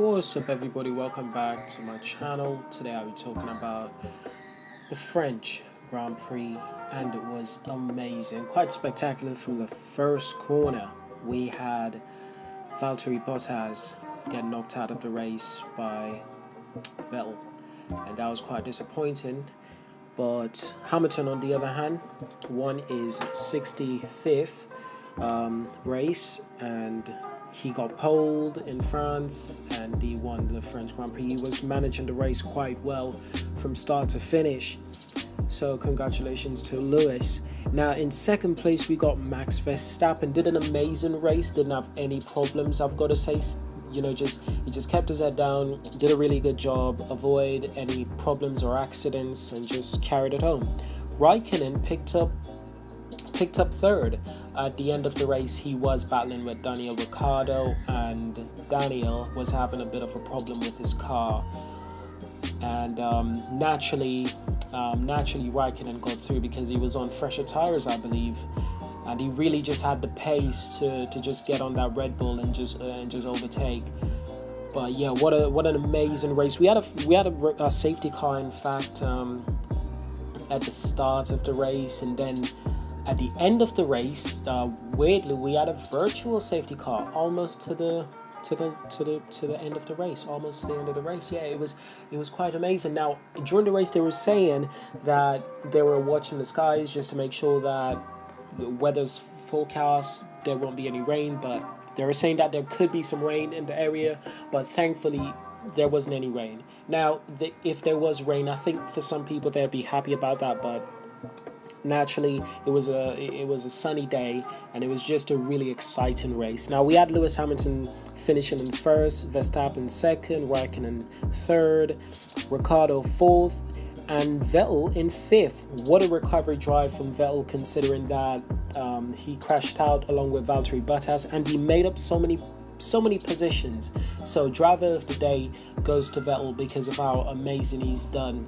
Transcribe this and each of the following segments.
What's up, everybody? Welcome back to my channel. Today I'll be talking about the French Grand Prix, and it was amazing, quite spectacular. From the first corner, we had Valtteri Bottas get knocked out of the race by Vettel, and that was quite disappointing. But Hamilton, on the other hand, won his 65th race, and he got poled in France and he won the French Grand Prix. He was managing the race quite well from start to finish. So congratulations to Lewis. Now in second place we got Max Verstappen. Did an amazing race, didn't have any problems, I've got to say. He just kept his head down, did a really good job, avoid any problems or accidents, and just carried it home. Raikkonen picked up third. At the end of the race, he was battling with Daniel Ricciardo, and Daniel was having a bit of a problem with his car. And naturally, Raikkonen got through because he was on fresher tires, I believe, and he really just had the pace to just get on that Red Bull and just overtake. But yeah, what an amazing race. We had a safety car, in fact, at the start of the race, and then at the end of the race, weirdly, we had a virtual safety car almost to the end of the race, almost to the end of the race. Yeah, it was quite amazing. Now, during the race, they were saying that they were watching the skies just to make sure that weather's forecast, there won't be any rain, but they were saying that there could be some rain in the area, but thankfully there wasn't any rain. Now, if there was rain, I think for some people they'd be happy about that, but naturally it was a sunny day, and it was just a really exciting race. Now we had Lewis Hamilton finishing in first, Verstappen second, Raikkonen third, Ricciardo fourth, and Vettel in fifth. What a recovery drive from Vettel, considering that he crashed out along with Valtteri Bottas, and he made up so many positions. So driver of the day goes to Vettel because of how amazing he's done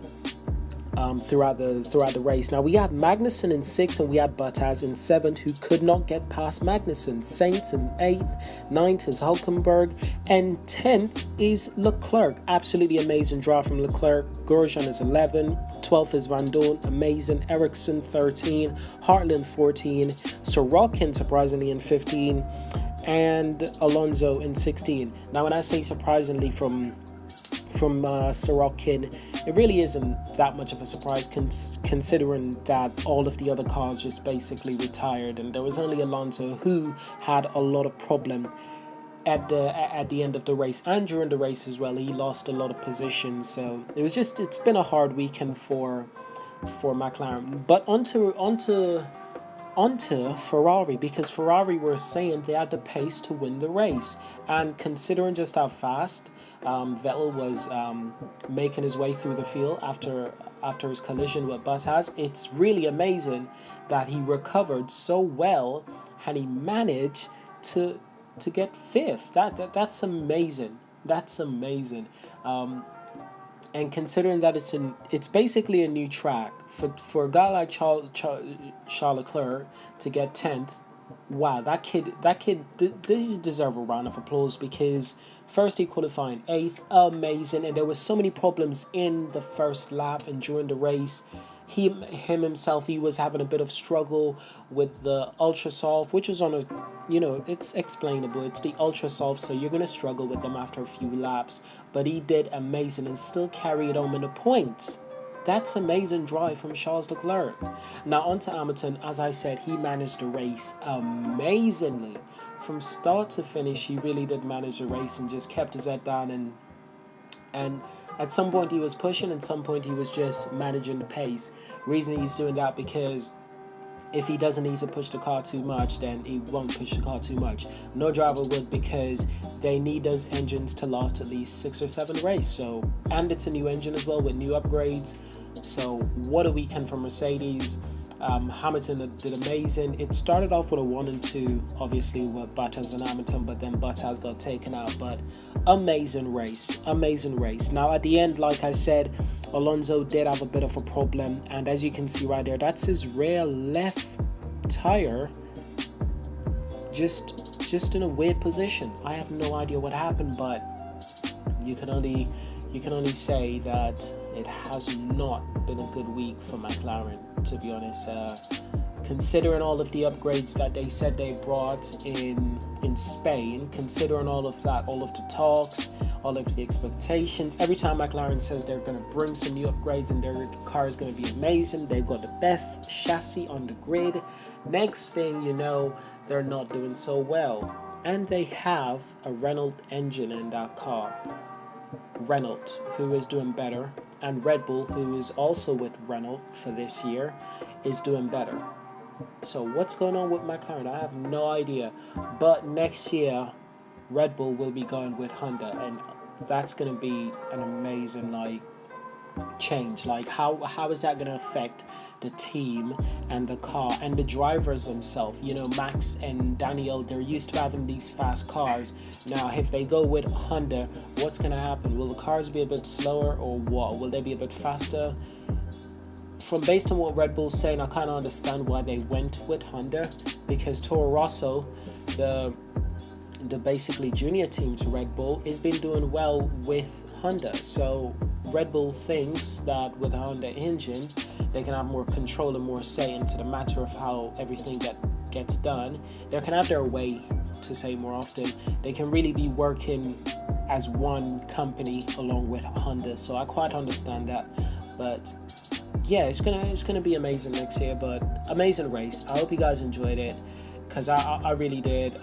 throughout the race. Now we had Magnussen in sixth, and we had Bottas in seventh, who could not get past Magnussen. Sainz in eighth, ninth is Hulkenberg, and 10th is Leclerc. Absolutely amazing drive from Leclerc. Grosjean is 11, 12th is Van Dorn, amazing. Ericsson 13, Hartland 14, Sorokin surprisingly in 15, and Alonso in 16. Now when I say surprisingly from Sorokin, it really isn't that much of a surprise, considering that all of the other cars just basically retired, and there was only Alonso who had a lot of problem at the end of the race, and during the race as well. He lost a lot of positions, so it's been a hard weekend for McLaren. But onto Ferrari, because Ferrari were saying they had the pace to win the race, and considering just how fast Vettel was making his way through the field after his collision with Bottas, it's really amazing that he recovered so well and he managed to get fifth. That's amazing. That's amazing. And considering that it's basically a new track for a guy like Charles Leclerc to get 10th, wow, that kid does deserve a round of applause, because first he qualified 8th, amazing, and there were so many problems in the first lap and during the race. He was having a bit of struggle with the ultra soft, which was on a, it's explainable. It's the ultra soft, so you're gonna struggle with them after a few laps. But he did amazing and still carried home in the points. That's amazing drive from Charles Leclerc. Now on to Hamilton. As I said, he managed the race amazingly. From start to finish, he really did manage the race and just kept his head down, and at some point he was pushing, at some point he was just managing the pace. Reason he's doing that, because if he doesn't need to push the car too much, then he won't push the car too much. No driver would, because they need those engines to last at least 6 or 7 races. So, and it's a new engine as well with new upgrades. So what a weekend for Mercedes. Hamilton did amazing. It started off with a 1 and 2, obviously, with Bottas and Hamilton, but then Bottas got taken out. But amazing race. Now at the end, like I said, Alonso did have a bit of a problem, and as you can see right there, that's his rear left tire just in a weird position. I have no idea what happened, but you can only say that it has not been a good week for McLaren, to be honest. Considering all of the upgrades that they said they brought in Spain, considering all of that, all of the talks, all of the expectations, every time McLaren says they're going to bring some new upgrades and their car is going to be amazing, they've got the best chassis on the grid, next thing you know, they're not doing so well. And they have a Renault engine in that car. Renault, who is doing better, and Red Bull, who is also with Renault for this year, is doing better. So what's going on with McLaren? I have no idea. But next year, Red Bull will be going with Honda, and that's going to be an amazing change. How is that going to affect the team and the car and the drivers themselves? Max and Daniel, they're used to having these fast cars. Now if they go with Honda, what's going to happen? Will the cars be a bit slower, or what? Will they be a bit faster? Based on what Red Bull's saying, I kind of understand why they went with Honda, because Toro Rosso, the basically junior team to Red Bull, has been doing well with Honda. So Red Bull thinks that with a Honda engine, they can have more control and more say into the matter of how everything gets done. They can have their way, to say more often. They can really be working as one company along with Honda. So I quite understand that. But yeah, it's gonna be amazing next year. But amazing race. I hope you guys enjoyed it, because I really did.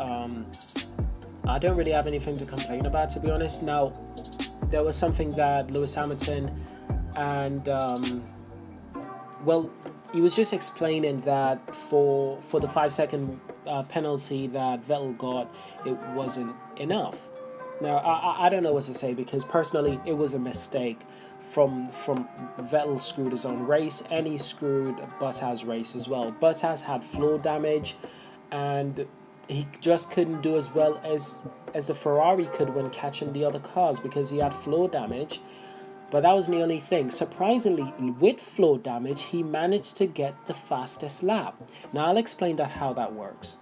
I don't really have anything to complain about, to be honest. Now, there was something that Lewis Hamilton and he was just explaining that for the 5-second penalty that Vettel got, it wasn't enough. Now, I don't know what to say, because personally, it was a mistake. From Vettel screwed his own race, and he screwed Bottas' race as well. Bottas had floor damage, and he just couldn't do as well as the Ferrari could when catching the other cars, because he had floor damage. But that wasn't the only thing. Surprisingly, with floor damage, he managed to get the fastest lap. Now, I'll explain how that works.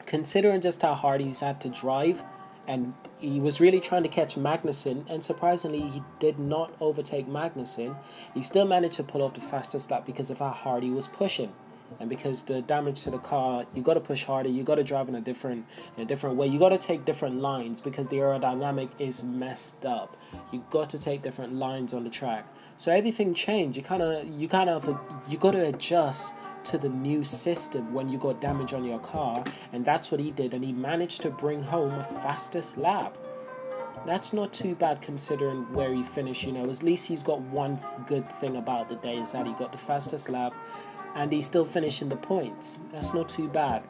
Considering just how hard he's had to drive, and he was really trying to catch Magnussen, and surprisingly, he did not overtake Magnussen. He still managed to pull off the fastest lap because of how hard he was pushing. And because the damage to the car, you got to push harder, you got to drive in a different way, you got to take different lines, because the aerodynamic is messed up. You got to take different lines on the track. So everything changed. You got to adjust to the new system when you got damage on your car, and that's what he did, and he managed to bring home a fastest lap. That's not too bad considering where he finished. At least he's got one good thing about the day, is that he got the fastest lap, and he's still finishing the points. That's not too bad.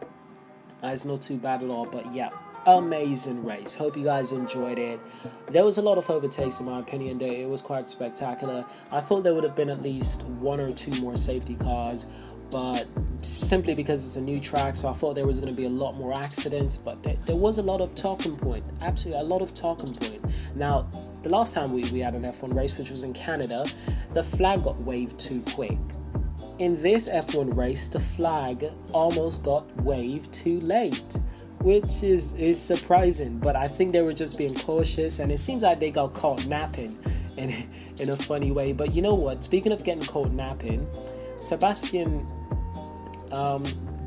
That's not too bad at all. But yeah, amazing race. Hope you guys enjoyed it. There was a lot of overtakes, in my opinion. It was quite spectacular. I thought there would have been at least 1 or 2 more safety cars, but simply because it's a new track, so I thought there was going to be a lot more accidents. But there was a lot of talking point. Absolutely a lot of talking point. Now, the last time we had an F1 race, which was in Canada, the flag got waved too quick. In this F1 race, the flag almost got waved too late, which is surprising, but I think they were just being cautious, and it seems like they got caught napping in a funny way. But you know what? Speaking of getting caught napping, Sebastian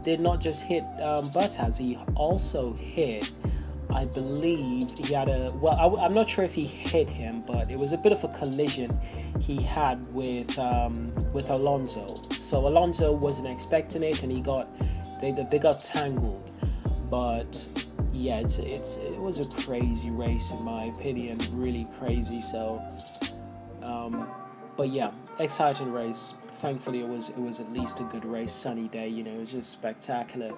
did not just hit Bottas, he also hit, I believe he had I'm not sure if he hit him, but it was a bit of a collision he had with Alonso. So Alonso wasn't expecting it, and they got tangled. But yeah, it was a crazy race, in my opinion, really crazy. So but yeah, exciting race. Thankfully, it was at least a good race, sunny day. It was just spectacular.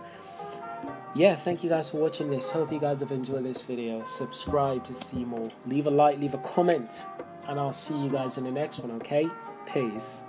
Yeah, thank you guys for watching this. Hope you guys have enjoyed this video. Subscribe to see more. Leave a like, leave a comment, and I'll see you guys in the next one, okay? Peace.